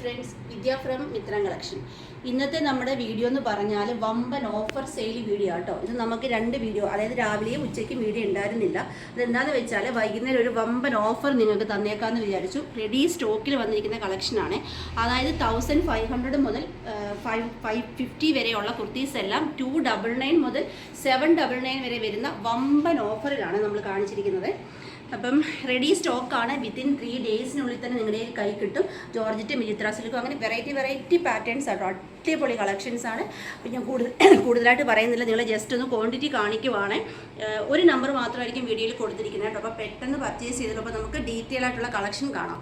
Friends, Vidya from Mithram collection. ഇന്നത്തെ നമ്മുടെ video എന്ന് പറഞ്ഞാൽ വമ്പൻ ഓഫർ സെയിൽ വീഡിയോ ആട്ടോ. ഇത് നമുക്ക് രണ്ട് വീഡിയോ, അതായത് രാവിലെയും ഉച്ചയ്ക്കും വീഡിയോ ഉണ്ടായിരുന്നില്ല. അതെന്താണെന്ന് വെച്ചാൽ വൈകുന്നേരം ഒരു വമ്പൻ ഓഫർ നിങ്ങൾക്ക് തന്നേക്കാമെന്ന് വിചാരിച്ചു. റെഡി സ്റ്റോക്കിൽ വന്നിരിക്കുന്ന കളക്ഷനാണ്. അതായത് 1500 മുതൽ 550 വരെയുള്ള കുർത്തീസ് എല്ലാം 299 മുതൽ 799 വരെ വരുന്ന വമ്പൻ ഓഫറിലാണ് നമ്മൾ കാണിച്ചിരിക്കുന്നത്. അപ്പം റെഡി സ്റ്റോക്കാണ്. വിത്തിൻ 3 ഡേയ്സിനുള്ളിൽ തന്നെ നിങ്ങളുടെ കൈ കിട്ടും. ജോർജറ്റ്, മിജിത്ര സിൽക്കും, അങ്ങനെ വെറൈറ്റി പാറ്റേൺസ് ആട്ടോ. അടിപൊളി കളക്ഷൻസ് ആണ്. അപ്പം ഞാൻ കൂടുതലായിട്ട് പറയുന്നില്ല, നിങ്ങൾ ജസ്റ്റ് ഒന്ന് ക്വാണ്ടിറ്റി കാണിക്കുവാണ്. ഒരു നമ്പർ മാത്രമായിരിക്കും വീഡിയോയിൽ കൊടുത്തിരിക്കുന്നത് കേട്ടോ. അപ്പോൾ പെട്ടെന്ന് പർച്ചേസ് ചെയ്തിട്ട് നമുക്ക് ഡീറ്റെയിൽ ആയിട്ടുള്ള കളക്ഷൻ കാണാം.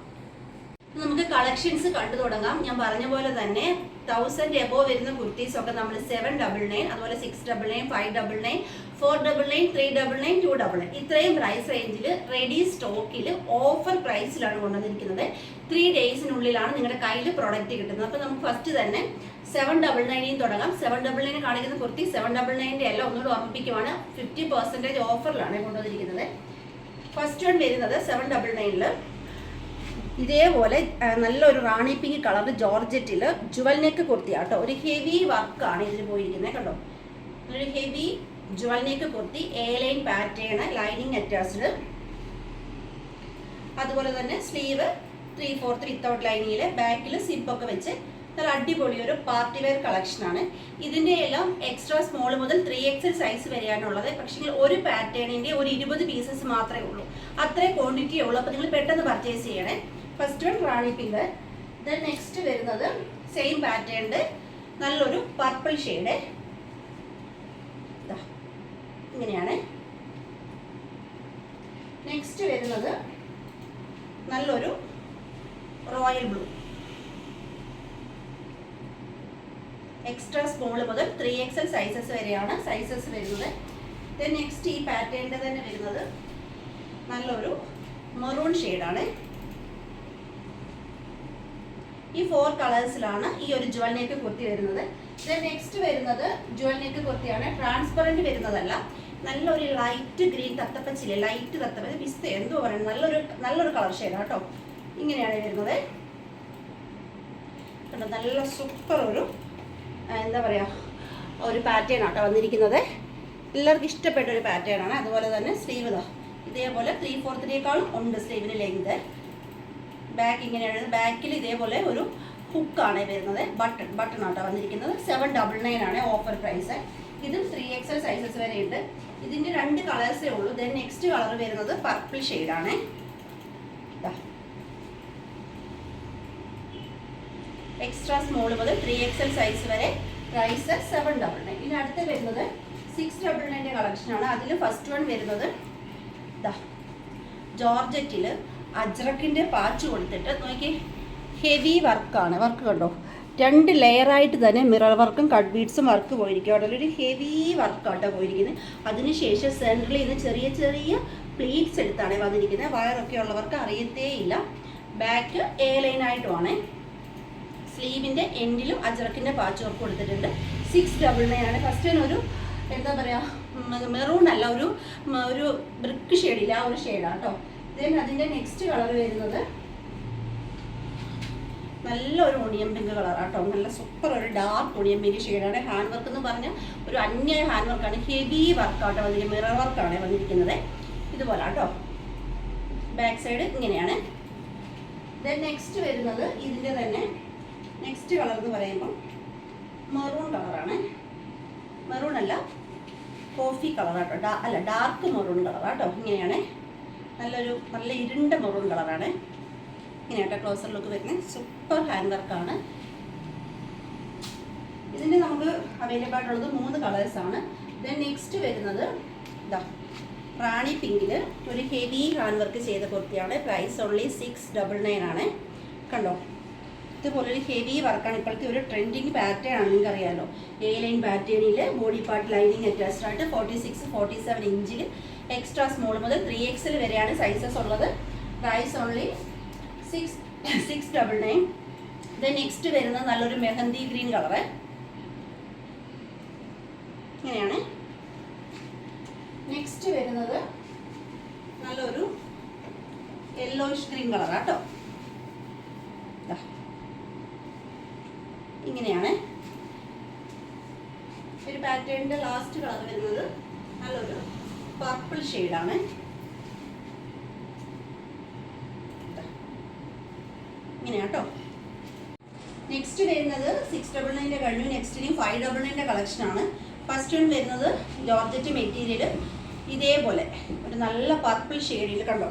നമുക്ക് കളക്ഷൻസ് കണ്ടു തുടങ്ങാം. ഞാൻ പറഞ്ഞ പോലെ തന്നെ 1000 എബോ വരുന്ന കുർത്തീസ് ഒക്കെ നമ്മൾ 799, അതുപോലെ 699, 599, 499, 399, 299 ഇത്രയും പ്രൈസ് റേഞ്ചിൽ റെഡി സ്റ്റോക്കിൽ ഓഫർ പ്രൈസിലാണ് കൊണ്ടുവന്നിരിക്കുന്നത്. 3 ഡേയ്സിനുള്ളിലാണ് നിങ്ങളുടെ കയ്യിൽ പ്രോഡക്റ്റ് കിട്ടുന്നത്. അപ്പോൾ നമുക്ക് ഫസ്റ്റ് തന്നെ 799 തുടങ്ങാം. 799 കാണിക്കുന്ന കുർത്തി 799 അല്ല, ഒന്നുകൂടി ഓർമ്മിപ്പിക്കുവാണ്, 50% ഓഫറിലാണ് കൊണ്ടുവന്നിരിക്കുന്നത്. ഫസ്റ്റ് വൺ വരുന്നത് 799 ഇതേപോലെ നല്ലൊരു റാണി പിങ്ക് കളർ ജോർജറ്റിൽ ജുവൽ നെക്ക് കുർത്തി ആട്ടോ. ഒരു ഹെവി വർക്കാണ് ഇതിന് പോയിരിക്കുന്നത് കണ്ടോ. ഒരു heavy jewel neck kurti, A line pattern, lining attached. അതുപോലെ തന്നെ സ്ലീവ് 3/4 വിത്തൗട്ട് ലൈനിങ്ങിൽ, ബാക്കിൽ സിപ്പൊക്കെ വെച്ച് നല്ല അടിപൊളി ഒരു പാർട്ടി വെയർ കളക്ഷനാണ്. ഇതിൻ്റെ എല്ലാം എക്സ്ട്രാ സ്മോൾ മുതൽ 3XL സൈസ് വരെയാണുള്ളത്. പക്ഷേ ഒരു പാറ്റേണിൻ്റെ ഒരു 20 പീസസ് മാത്രമേ ഉള്ളൂ. അത്രയും ക്വാണ്ടിറ്റിയേ ഉള്ളൂ. അപ്പോൾ നിങ്ങൾ പെട്ടെന്ന് പർച്ചേസ് ചെയ്യണേ. ഫസ്റ്റ് വൺ റാണി പിങ്ക്. ദെൻ നെക്സ്റ്റ് വരുന്നത് സെയിം പാറ്റേണിൻ്റെ നല്ലൊരു പർപ്പിൾ ഷെയ്ഡ്. ഇങ്ങനെയാണ്. നെക്സ്റ്റ് വരുന്നത് നല്ലൊരു റോയൽ ബ്ലൂ. എക്സ്ട്രാ സ്മോൾ മുതൽ 3XL സൈസസ് വരെയാണ് സൈസസ് വരുന്നത്. ദെൻ നെക്സ്റ്റ് ഈ പാറ്റേണിൻ്റെ തന്നെ വരുന്നത് നല്ലൊരു മെറൂൺ ഷെയ്ഡാണ്. ഈ 4 കളേഴ്സിലാണ് ഈ ഒരു ജുവൽ നെക്ക് കുർത്തി വരുന്നത്. ദെൻ നെക്സ്റ്റ് വരുന്നത് ജുവൽ നെക്ക് കുർത്തിയാണ്. ട്രാൻസ്പെറൻറ്റ് വരുന്നതല്ല, നല്ലൊരു ലൈറ്റ് ഗ്രീൻ തത്തപ്പച്ചില്ലേ, ലൈറ്റ് തത്തപ്പ പിസ്ത എന്തോ പറയുന്നത്, നല്ലൊരു കളർ ഷെയ്ഡാണ് കേട്ടോ. ഇങ്ങനെയാണ് വരുന്നത്. നല്ല സൂപ്പർ ഒരു എന്താ പറയുക ഒരു പാറ്റേൺ ആട്ടോ വന്നിരിക്കുന്നത്. എല്ലാവർക്കും ഇഷ്ടപ്പെട്ട ഒരു പാറ്റേൺ ആണ്. അതുപോലെ തന്നെ സ്ലീവ് ഇതേപോലെ 3/4 ഉണ്ട് സ്ലീവിന് ലെങ്ത്. ബാക്ക് ഇങ്ങനെയാണ്. ബാക്കിൽ ഇതേപോലെ ഒരു ഹുക്കാണ് വരുന്നത്. ബട്ടൺ ആട്ടോ വന്നിരിക്കുന്നത്. 799 ആണ് ഓഫർ പ്രൈസ്. ഇതും 3XL സൈസസ് വരെ ഉണ്ട്. ഇതിൻ്റെ 2 കളേഴ്സേ ഉള്ളൂ. ദെൻ നെക്സ്റ്റ് കളർ വരുന്നത് പർപ്പിൾ ഷെയ്ഡാണ്. എക്സ്ട്രാ സ്മോൾ മുതൽ 3XL സൈസ് വരെ പ്രൈസ് 799. ഇനി അടുത്ത് വരുന്നത് 699 കളക്ഷനാണ്. അതിൽ ഫസ്റ്റ് വൺ വരുന്നത് ജോർജറ്റിൽ അജ്രക്കിൻ്റെ പാച്ച് കൊടുത്തിട്ട് നോക്കി ഹെവി വർക്കാണ്. വർക്ക് കണ്ടോ, 2 ലെയറായിട്ട് തന്നെ മിറർ വർക്കും കട്ട് ബീഡ്സും വർക്ക് പോയിരിക്കും. അവിടെ ഒരു ഹെവി വർക്കാട്ടോ പോയിരിക്കുന്നത്. അതിനുശേഷം സെൻട്രലിൽ നിന്ന് ചെറിയ ചെറിയ പ്ലീറ്റ്സ് എടുത്താണ് വന്നിരിക്കുന്നത്. വയറൊക്കെ ഉള്ളവർക്ക് അറിയത്തേ ഇല്ല. ബാക്ക് എ ലൈനായിട്ടുമാണ്. സ്ലീവിൻ്റെ എൻഡിലും അജ്രക്കിൻ്റെ പാച്ച് വർക്ക് കൊടുത്തിട്ടുണ്ട്. 699 ആണ്. ഫസ്റ്റ് ഒരു എന്താ പറയുക മെറൂൺ അല്ല, ഒരു ബ്രിക്ക് ഷെയ്ഡില്ല, ആ ഒരു ഷെയ്ഡാണ് കേട്ടോ. ദെൻ അതിൻ്റെ നെക്സ്റ്റ് കളർ വരുന്നത് നല്ലൊരു ഓണിയൻ പിങ്ക് കളറാട്ടോ. നല്ല സൂപ്പർ ഒരു ഡാർക്ക് ഓണിയൻ പിങ്ക് ഷെയ്ഡാണ്. ഹാൻഡ് വർക്ക് എന്ന് പറഞ്ഞാൽ ഒരു അന്യായ ഹാൻഡ് വർക്കാണ്. ഹെവി വർക്കാട്ടോ വന്നിരിക്കുന്നത്. മിറർ വർക്കാണ് വന്നിരിക്കുന്നത്. ഇതുപോലെ കേട്ടോ. ബാക്ക് സൈഡ് ഇങ്ങനെയാണ്. ദെൻ നെക്സ്റ്റ് വരുന്നത് ഇതിൻ്റെ തന്നെ നെക്സ്റ്റ് കളർ എന്ന് പറയുമ്പോൾ മെറൂൺ കളറാണ്. മെറൂൺ അല്ല, കോഫി കളറാട്ടോ. അല്ല, ഡാർക്ക് മെറൂൺ കളറാട്ടോ. ഇങ്ങനെയാണ്. നല്ല ഇരുണ്ട മെറൂൺ കളറാണ്. ഇങ്ങനെയാട്ടോ ക്ലോസർ ലുക്ക് വരുന്നത്. സൂപ്പർ ഹാൻഡ് വർക്കാണ്. ഇതിൻ്റെ നമുക്ക് അവൈലബിൾ ആയിട്ടുള്ളത് 3 കളേഴ്സാണ്. ദെൻ നെക്സ്റ്റ് വരുന്നത് റാണി പിങ്കിൽ ഒരു ഹെവി ഹാൻഡ് വർക്ക് ചെയ്ത കുർത്തിയാണ്. പ്രൈസ് ഓൺലി 699 ആണ്. കണ്ടോ, ഇതുപോലൊരു ഹെവി വർക്കാണ്. ഇപ്പോഴത്തെ ഒരു ട്രെൻഡിങ് പാറ്റേൺ ആണ്, നിങ്ങൾക്ക് അറിയാമല്ലോ. എ ലൈൻ പാറ്റേണിൽ ബോഡി പാർട്ട് ലൈനിങ് അറ്റാച്ച്ഡ് ആയിട്ട് 46-47 ഇഞ്ചിൽ എക്സ്ട്രാ സ്മോൾ മുതൽ 3XL വരെയാണ് സൈസസ് ഉള്ളത്. Price only 699. ദെൻ നെക്സ്റ്റ് വരുന്നത് നല്ലൊരു മെഹന്തി ഗ്രീൻ കളറ്. ഇങ്ങനെയാണ്. നെക്സ്റ്റ് വരുന്നത് നല്ലൊരു യെല്ലോയിഷ് ഗ്രീൻ കളറാട്ടോ. ഇങ്ങനെയാണ് ഒരു പാറ്റേണിൻ്റെ ലാസ്റ്റ് കളർ വരുന്നത് നല്ലൊരു പർപ്പിൾ ഷെയ്ഡാണ്. ഇങ്ങനെയാട്ടോ. നെക്സ്റ്റ് വരുന്നത് 699 കഴിഞ്ഞു. നെക്സ്റ്റ് ഇനി 599 കളക്ഷനാണ്. ഫസ്റ്റ് വൺ വരുന്നത് ജോർജറ്റ് മെറ്റീരിയൽ, ഇതേപോലെ ഒരു നല്ല പർപ്പിൾ ഷെയ്ഡിൽ കണ്ടോ,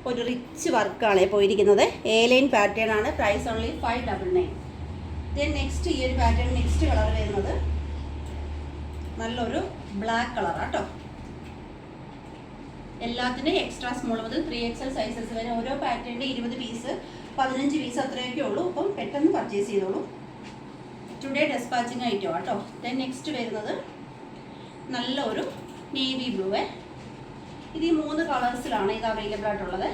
ഒരു റിച്ച് വർക്കാണ് പോയിരിക്കുന്നത്. എ ലൈൻ പാറ്റേൺ ആണ്. Price only 599. ദെൻ നെക്സ്റ്റ് ഈ ഒരു പാറ്റേൺ നെക്സ്റ്റ് കളർ വരുന്നത് നല്ലൊരു ബ്ലാക്ക് കളറാട്ടോ. എല്ലാത്തിനും എക്സ്ട്രാ സ്മോൾ മുതൽ 3XL സൈസസ് വരെ ഓരോ പാറ്റേണിൻ്റെ 20 പീസ് 15 പീസ് അത്രയൊക്കെ ഉള്ളൂ. അപ്പം പെട്ടെന്ന് പർച്ചേസ് ചെയ്തോളൂ. ടുഡേ ഡെസ്പാച്ചിങ് ഐറ്റം ആട്ടോ. ദെൻ നെക്സ്റ്റ് വരുന്നത് നല്ലൊരു നേവി ബ്ലൂ. ഇത് ഈ 3 കളേഴ്സിലാണ് ഇത് അവൈലബിൾ ആയിട്ടുള്ളത്.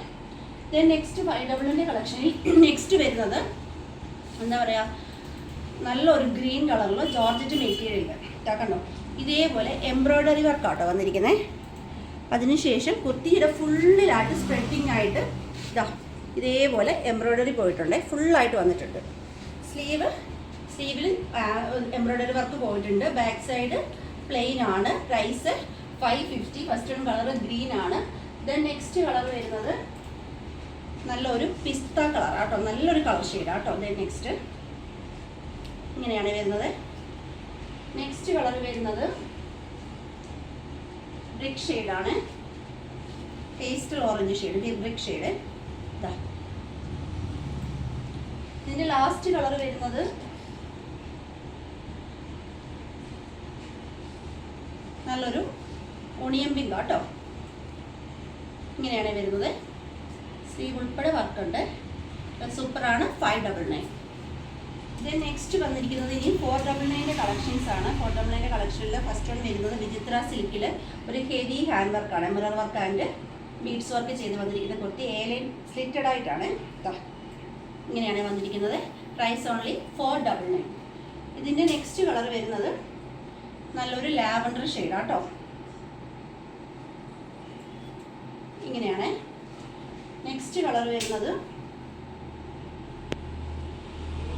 ദെൻ നെക്സ്റ്റ് 599 കളക്ഷനിൽ നെക്സ്റ്റ് വരുന്നത് എന്താ പറയുക, നല്ലൊരു ഗ്രീൻ കളറിൽ ജോർജറ്റ് മെറ്റീരിയൽ കണ്ടോ, ഇതേപോലെ എംബ്രോയ്ഡറി വർക്കാട്ടോ വന്നിരിക്കുന്നത്. അതിനുശേഷം കുർത്തിയുടെ ഫുള്ളിലായിട്ട് സ്പ്രെഡിങ് ആയിട്ട് ഇതാ ഇതേപോലെ എംബ്രോയ്ഡറി പോയിട്ടുണ്ട്, ഫുള്ളായിട്ട് വന്നിട്ടുണ്ട്. സ്ലീവിൽ എംബ്രോയ്ഡറി വർക്ക് പോയിട്ടുണ്ട്. ബാക്ക് സൈഡ് പ്ലെയിൻ ആണ്. Price 550. First one colour green ആണ്. ദെൻ നെക്സ്റ്റ് കളർ വരുന്നത് നല്ലൊരു പിസ്ത കളർ ആട്ടോ, നല്ലൊരു കളർ ഷെയ്ഡാട്ടോ. ദെൻ നെക്സ്റ്റ് ഇങ്ങനെയാണ് വരുന്നത്. നെക്സ്റ്റ് കളർ വരുന്നത് ബ്രിക്ക് ഷെയ്ഡാണ്, pastel orange shade, brick shade. ഇതിൻ്റെ ലാസ്റ്റ് കളർ വരുന്നത് നല്ലൊരു ഓണിയൻ പിങ്ക് ആട്ടോ. ഇങ്ങനെയാണ് വരുന്നത്. സ്ലീവ് ഉൾപ്പെടെ വർക്കുണ്ട്. സൂപ്പറാണ്. 599. ദെൻ നെക്സ്റ്റ് വന്നിരിക്കുന്നത് ഇനി 499 കളക്ഷൻസ് ആണ്. 499 കളക്ഷനിൽ ഫസ്റ്റ് വൺ വരുന്നത് വിചിത്ര സിൽക്കിൽ ഒരു ഹെവി ഹാൻഡ് വർക്കാണ്, mirror work and beads work ചെയ്ത് വന്നിരിക്കുന്ന കുർത്തി. എ ലൈൻ സ്ലിറ്റഡ് ആയിട്ടാണ്. ഇങ്ങനെയാണ് വന്നിരിക്കുന്നത്. Price only 499. ഇതിൻ്റെ നെക്സ്റ്റ് കളർ വരുന്നത് നല്ലൊരു ലാവൻഡർ ഷെയ്ഡാട്ടോ. ഇങ്ങനെയാണ്. നെക്സ്റ്റ് കളർ വരുന്നത്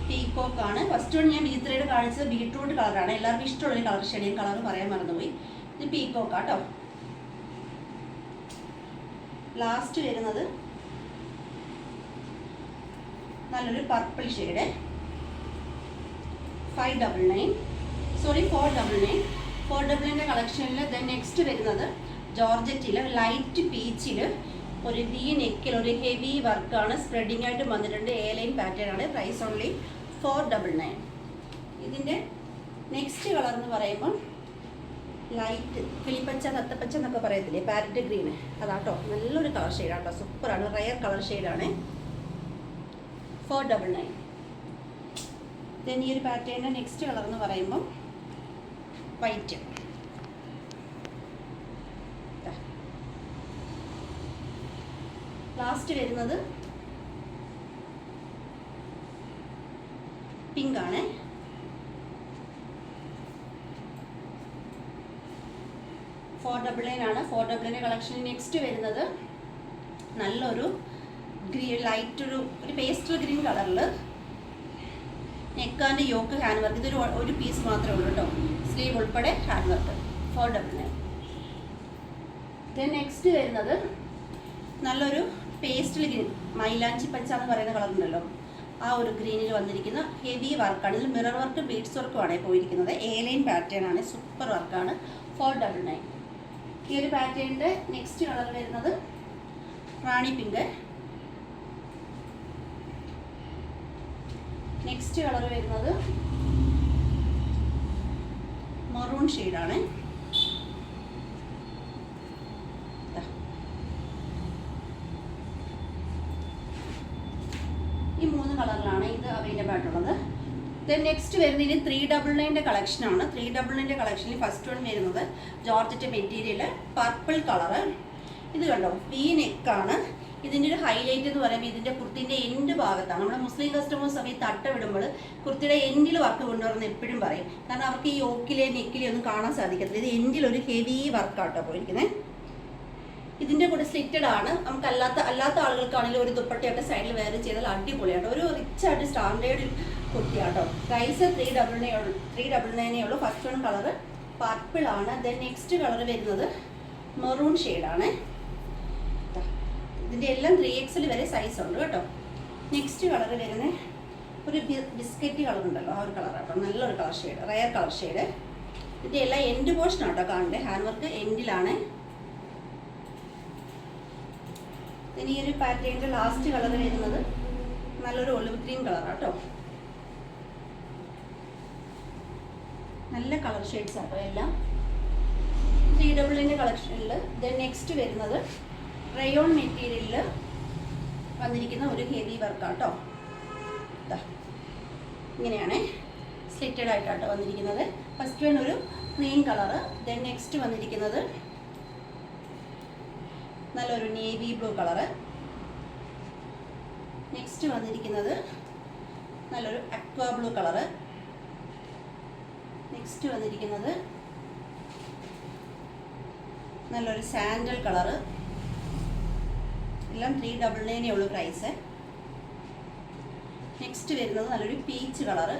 പീകോക്ക് ആണ്. ഫസ്റ്റ് വൺ ഞാൻ വിചിത്രയുടെ കാണിച്ചത് ബീട്രൂട്ട് കളറാണ്. എല്ലാവർക്കും ഇഷ്ടമുള്ളൊരു കളർ ഷെയ്ഡ്. കളർ പറയാൻ മറന്നുപോയി. ഇത് പീകോക്ക് ആട്ടോ. ലാസ്റ്റ് വരുന്നത് നല്ലൊരു പർപ്പിൾ ഷെയ്ഡ്. 499 499 കളക്ഷനിൽ. ദെൻ നെക്സ്റ്റ് വരുന്നത് ജോർജറ്റിൽ ലൈറ്റ് പീച്ചിൽ ഒരു വി നെക്കിൽ ഒരു ഹെവി വർക്കാണ്, സ്പ്രെഡിങ് ആയിട്ട് വന്നിട്ടുണ്ട്. എ ലൈൻ പാറ്റേൺ ആണ്. Price only 499. ഇതിൻ്റെ നെക്സ്റ്റ് കളർ എന്ന് പറയുമ്പോൾ ലൈറ്റ് കിളിപ്പച്ച തത്തപ്പച്ച എന്നൊക്കെ പറയത്തില്ലേ, പാരറ്റ് ഗ്രീന്, അതാട്ടോ. നല്ലൊരു കളർ ഷെയ്ഡാട്ടോ. സൂപ്പറാണ്. റയർ കളർ ഷെയ്ഡാണ്. 499. ദെൻ ഈ ഒരു പാറ്റേണിൻ്റെ നെക്സ്റ്റ് കളർ എന്ന് പറയുമ്പം വൈറ്റ്. ലാസ്റ്റ് വരുന്നത് പിങ്ക് ആണ്. $499 ആണ്. 499 കളക്ഷനിൽ നെക്സ്റ്റ് വരുന്നത് നല്ലൊരു ലൈറ്റ് ഒരു പേസ്റ്റൽ ഗ്രീൻ കളറിൽ neck and yoke hand work. ഇതൊരു ഒരു പീസ് മാത്രമേ ഉള്ളൂ കേട്ടോ. സ്ലീവ് ഉൾപ്പെടെ ഹാൻഡ് വർക്ക്. 499. ദെൻ നെക്സ്റ്റ് വരുന്നത് നല്ലൊരു പേസ്റ്റൽ ഗ്രീൻ, മൈലാഞ്ചി പച്ച എന്ന് പറയുന്ന കളർ ഉണ്ടല്ലോ, ആ ഒരു ഗ്രീനിൽ വന്നിരിക്കുന്ന ഹെവി വർക്കാണ്. ഇതിൽ മിറർ വർക്ക് ബീഡ്സ് വർക്കുമാണ് പോയിരിക്കുന്നത്. എ ലൈൻ പാറ്റേൺ ആണ്. സൂപ്പർ വർക്കാണ്. 499. ഈ ഒരു പാറ്റേണിൻ്റെ നെക്സ്റ്റ് കളർ വരുന്നത് റാണി പിങ്ക്. നെക്സ്റ്റ് കളർ വരുന്നത് മറൂൺ ഷെയ്ഡാണ്. ഈ 3 കളറിലാണ് ഇത് അവൈലബിൾ ആയിട്ടുള്ളത്. ദെൻ നെക്സ്റ്റ് വരുന്നത് 399 കളക്ഷനാണ്. 399 കളക്ഷനിൽ ഫസ്റ്റ് വൺ വരുന്നത് ജോർജറ്റ് മെറ്റീരിയൽ പർപ്പിൾ കളറ്. ഇത് കണ്ടോ, വി നെക്കാണ്. ഇതിൻ്റെ ഒരു ഹൈലൈറ്റ് എന്ന് പറയുമ്പോൾ ഇതിൻ്റെ കുർത്തിൻ്റെ എൻഡ് ഭാഗത്താണ്. നമ്മുടെ മുസ്ലിം കസ്റ്റമേഴ്സ് സമയത്ത് തട്ട വിടുമ്പോൾ കുർത്തിയുടെ എൻഡിൽ വർക്ക് കൊണ്ടുവരുന്ന എപ്പോഴും പറയും. കാരണം അവർക്ക് ഈ യോക്കിലെ നെക്കിലെ ഒന്നും കാണാൻ സാധിക്കത്തില്ല. ഇത് എൻഡിൽ ഒരു ഹെവി വർക്കാട്ടോ പോയിരിക്കുന്നത്. ഇതിൻ്റെ കൂടെ സ്ലിറ്റഡ് ആണ്. നമുക്ക് അല്ലാത്ത ആളുകൾക്കാണെങ്കിലും ഒരു ദുപ്പട്ടയൊക്കെ സൈഡിൽ വേറെ ചെയ്താൽ അടിപൊളിയാട്ടോ. ഒരു റിച്ചായിട്ട് സ്റ്റാൻഡേർഡ് കുർത്തിയാട്ടോ. പ്രൈസ് 399 ഉള്ളൂ. ഫസ്റ്റ് വൺ കളർ പർപ്പിൾ ആണ്. ദെൻ നെക്സ്റ്റ് കളർ വരുന്നത് മെറൂൺ ഷെയ്ഡാണ്. ഇതിൻ്റെ എല്ലാം 3XL വരെ സൈസ് ഉണ്ട് കേട്ടോ. നെക്സ്റ്റ് കളർ വരുന്നത് ഒരു ബിസ്ക്കറ്റ് കളർ ഉണ്ടല്ലോ, ആ ഒരു കളറാട്ടോ. നല്ലൊരു colour shade, rare colour shade. ഇതിൻ്റെ എല്ലാം എൻഡ് പോർഷൻ ആട്ടോ കാണണ്ടേ, ഹാൻഡ് വർക്ക് എൻഡിലാണ്. ഇനി ഈ ഒരു പാറ്റേണിൻ്റെ ലാസ്റ്റ് കളർ വരുന്നത് നല്ലൊരു ഒലിവ് ഗ്രീൻ കളറാട്ടോ. നല്ല കളർ ഷെയ്ഡ്സ് ആട്ടോ എല്ലാം. 399 കളക്ഷനിൽ. ദെൻ നെക്സ്റ്റ് വരുന്നത് റയോൺ മെറ്റീരിയലിൽ വന്നിരിക്കുന്ന ഒരു ഹെവി വർക്കാട്ടോ. ഇങ്ങനെയാണ് സ്ലിറ്റഡ് ആയിട്ടാട്ടോ വന്നിരിക്കുന്നത്. ഫസ്റ്റ് വൺ ഒരു ക്രീം കളറ്. ദെൻ നെക്സ്റ്റ് വന്നിരിക്കുന്നത് നല്ലൊരു നേവി ബ്ലൂ കളറ്. നെക്സ്റ്റ് വന്നിരിക്കുന്നത് നല്ലൊരു അക്വാ ബ്ലൂ കളറ്. നെക്സ്റ്റ് വന്നിരിക്കുന്നത് നല്ലൊരു സാൻഡൽ കളറ്. എല്ലാം 399 ഉള്ളൂ പ്രൈസ്. നെക്സ്റ്റ് വരുന്നത് നല്ലൊരു പീച്ച് കളറ്.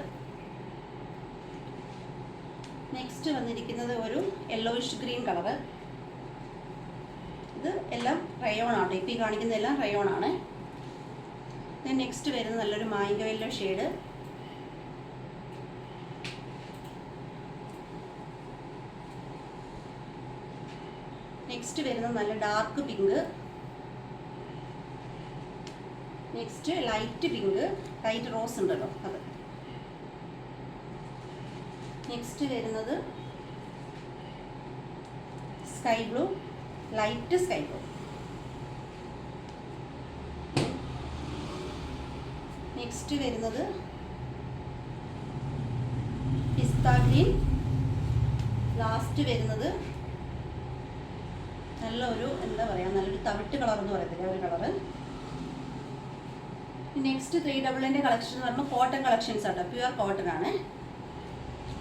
നെക്സ്റ്റ് വന്നിരിക്കുന്നത് ഒരു യെല്ലോയിഷ് ഗ്രീൻ കളറ്. ഇത് എല്ലാം റയോൺ ആട്ടോ. ഇപ്പോൾ ഈ കാണിക്കുന്നതെല്ലാം റയോൺ ആണ്. നെക്സ്റ്റ് വരുന്നത് നല്ലൊരു മാംഗോ യെല്ലോ ഷെയ്ഡ്. നെക്സ്റ്റ് വരുന്നത് നല്ല dark pink. Next light pink, light rose ഉണ്ടല്ലോ അത്. നെക്സ്റ്റ് വരുന്നത് sky blue, light sky blue. Next വരുന്നത് പിസ്ത ഗ്രീൻ. ലാസ്റ്റ് വരുന്നത് നല്ലൊരു എന്താ പറയുക, നല്ലൊരു തവിട്ട് കളർ എന്ന് പറയത്തില്ല ഒരു കളറ്. നെക്സ്റ്റ് 399 കളക്ഷൻ എന്ന് പറയുമ്പോൾ കോട്ടൺ കളക്ഷൻസ് ആട്ടോ. പ്യുവർ കോട്ടൺ ആണ്.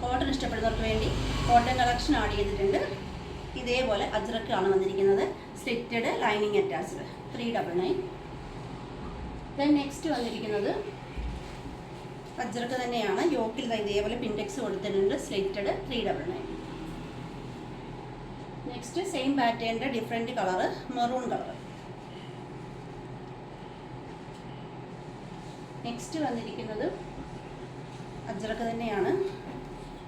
കോട്ടൺ ഇഷ്ടപ്പെടുന്നവർക്ക് വേണ്ടി കോട്ടൺ കളക്ഷൻ ആഡ് ചെയ്തിട്ടുണ്ട്. ഇതേപോലെ അജ്രക്കാണ് വന്നിരിക്കുന്നത്. Slitted lining attached 399. Then next വന്നിരിക്കുന്നത് അജ്രക്ക് തന്നെയാണ്. യോക്കിൽ ഇതേപോലെ പിൻടെക്സ് കൊടുത്തിട്ടുണ്ട്. സ്ലിറ്റഡ് 399. നെക്സ്റ്റ് സെയിം പാറ്റേണിൻ്റെ different colour maroon colour. Next വന്നിരിക്കുന്നത് അജ്രക്ക് തന്നെയാണ്.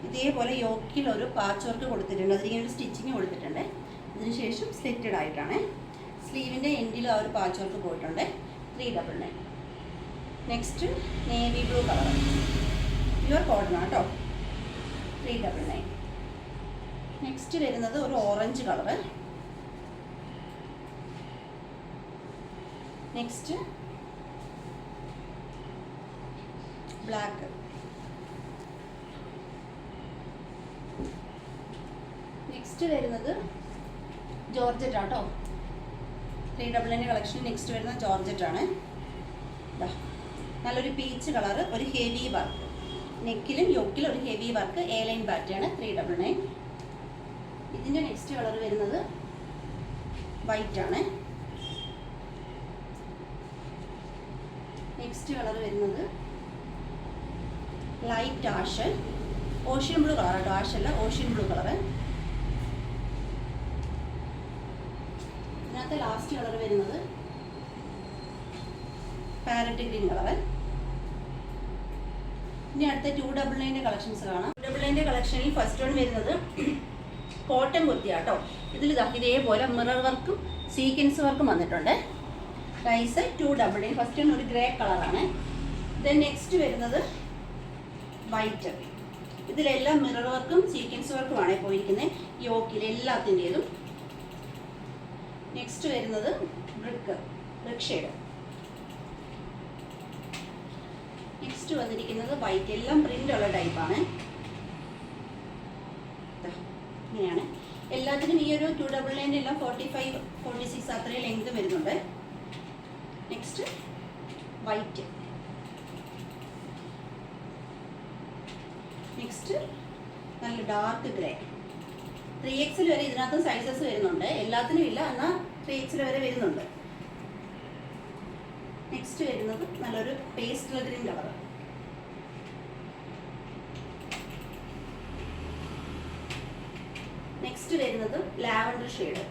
ഇതേപോലെ യോക്കിൽ ഒരു പാച്ച് വർക്ക് കൊടുത്തിട്ടുണ്ട്. അതിങ്ങനെ ഒരു സ്റ്റിച്ചിങ് കൊടുത്തിട്ടുണ്ട്. അതിനുശേഷം സ്ലിറ്റഡ് ആയിട്ടാണ്. സ്ലീവിൻ്റെ എൻഡിൽ ആ ഒരു പാച്ച് വർക്ക് പോയിട്ടുണ്ട്. 399. Next navy blue colour, pure cotton ആട്ടോ. 399. നെക്സ്റ്റ് വരുന്നത് ഒരു orange colour. Next black. Next വരുന്നത് ജോർജറ്റ് ആട്ടോ. 399 കളക്ഷൻ. നെക്സ്റ്റ് വരുന്നത് ജോർജറ്റ് ആണ്. നല്ലൊരു പീച്ച് കളറ്, ഒരു ഹെവി വർക്ക്. നെക്കിലും യോക്കിലും ഒരു heavy work, A line pattern. 399. ഇതിൻ്റെ നെക്സ്റ്റ് കളർ വരുന്നത് വൈറ്റ് ആണ്. നെക്സ്റ്റ് കളർ വരുന്നത് light ash, ocean blue colour ആട്ടോ. ആഷ് അല്ല, ഓഷ്യൻ ബ്ലൂ കളറ്. ഇതിനകത്ത് ലാസ്റ്റ് കളർ വരുന്നത് പാരറ്റ് ഗ്രീൻ കളറ്. ഇനി അടുത്ത 299 കളക്ഷൻസ് കാണാം. 299 കളക്ഷനിൽ ഫസ്റ്റ് വൺ വരുന്നത് കോട്ടൺ കുർത്തിയാട്ടോ. ഇതിൽ ഇതേപോലെ മിറർ വർക്കും സീക്വൻസ് വർക്കും വന്നിട്ടുണ്ട്. പ്രൈസ് 299. ഫസ്റ്റ് വൺ ഒരു ഗ്രേ കളറാണ്. ദെൻ നെക്സ്റ്റ് വരുന്നത് വൈറ്റ്. ഇതിലെല്ലാം മിറർ വർക്കും സീക്വൻസ് വർക്കുമാണ് പോയിരിക്കുന്നത് യോക്കിൽ എല്ലാത്തിൻ്റെതും. നെക്സ്റ്റ് വരുന്നത് ബ്രിക്ക് ഷെയ്ഡ്. നെക്സ്റ്റ് വന്നിരിക്കുന്നത് വൈറ്റ്, എല്ലാം പ്രിന്റ് ഉള്ള ടൈപ്പാണ്. ഇങ്ങനെയാണ് എല്ലാത്തിനും. ഈ ഒരു 299 എല്ലാം 45, 46 അത്രയും ലെങ്ത് വരുന്നുണ്ട്. Next white. നെക്സ്റ്റ് നല്ല ഡാർക്ക് ഗ്രേ. 3XL വരെ ഇതിനകത്തും സൈസസ് വരുന്നുണ്ട്. എല്ലാത്തിനും ഇല്ല, എന്നാൽ 3XL വരെ വരുന്നുണ്ട്. നെക്സ്റ്റ് വരുന്നത് നല്ലൊരു പേസ്റ്റൽ ഗ്രീൻ കളർ. നെക്സ്റ്റ് വരുന്നത് ലാവൻഡർ ഷെയ്ഡ്.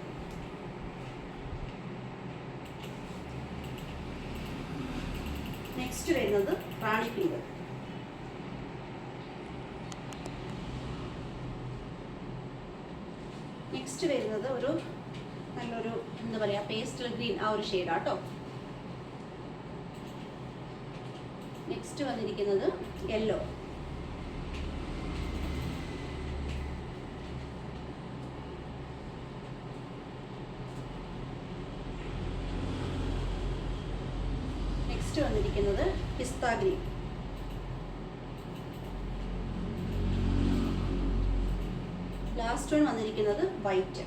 നെക്സ്റ്റ് വരുന്നത് റാണി പിങ്ക്. നെക്സ്റ്റ് വരുന്നത് ഒരു നല്ലൊരു എന്താ പറയുക പേസ്റ്റൽ ഗ്രീൻ ആ ഒരു ഷെയ്ഡാട്ടോ. നെക്സ്റ്റ് വന്നിരിക്കുന്നത് യെല്ലോ. നെക്സ്റ്റ് വന്നിരിക്കുന്നത് പിസ്ത ഗ്രീൻ. ലാസ്റ്റ് വൺ വന്നിരിക്കുന്നത് വൈറ്റ്.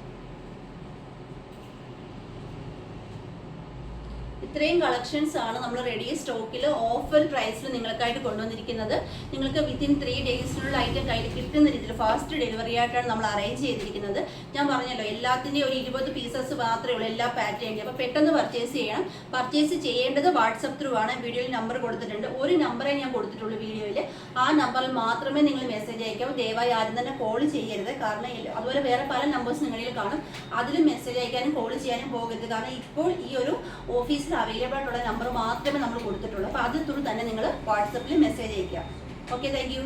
ഇത്രയും കളക്ഷൻസ് ആണ് നമ്മൾ റെഡി സ്റ്റോക്കിൽ ഓഫർ പ്രൈസിൽ നിങ്ങൾക്കായിട്ട് കൊണ്ടുവന്നിരിക്കുന്നത്. നിങ്ങൾക്ക് വിത്തിൻ 3 ഡേയ്സിനുള്ള ഐറ്റം കയ്യിൽ കിട്ടുന്ന രീതിയിൽ ഫാസ്റ്റ് ഡെലിവറി ആയിട്ടാണ് നമ്മൾ അറേഞ്ച് ചെയ്തിരിക്കുന്നത്. ഞാൻ പറഞ്ഞല്ലോ എല്ലാത്തിൻ്റെയും ഒരു 20 പീസസ് മാത്രമേ ഉള്ളൂ എല്ലാ പാറ്റേണിൻ്റെ. അപ്പോൾ പെട്ടെന്ന് പർച്ചേസ് ചെയ്യണം. പർച്ചേസ് ചെയ്യേണ്ടത് വാട്സപ്പ് ത്രൂ ആണ്. വീഡിയോയിൽ നമ്പർ കൊടുത്തിട്ടുണ്ട്. ഒരു നമ്പറേ ഞാൻ കൊടുത്തിട്ടുള്ളൂ വീഡിയോയിൽ. ആ നമ്പറിൽ മാത്രമേ നിങ്ങൾ മെസ്സേജ് അയക്കാവൂ. ദയവായി ആരും തന്നെ കോൾ ചെയ്യരുത്. കാരണം അതുപോലെ വേറെ പല നമ്പേഴ്സ് നിങ്ങളിൽ കാണും. അതിലും മെസ്സേജ് അയക്കാനും കോൾ ചെയ്യാനും പോകരുത്. കാരണം ഇപ്പോൾ ഈ ഒരു ഓഫീസിൽ അവൈലബിൾ ആയിട്ടുള്ള നമ്പർ മാത്രമേ നമ്മൾ കൊടുത്തിട്ടുള്ളൂ. അപ്പോൾ അതിൽ തന്നെ നിങ്ങൾ വാട്സപ്പിൽ മെസ്സേജ് അയക്കുക. Okay, thank you.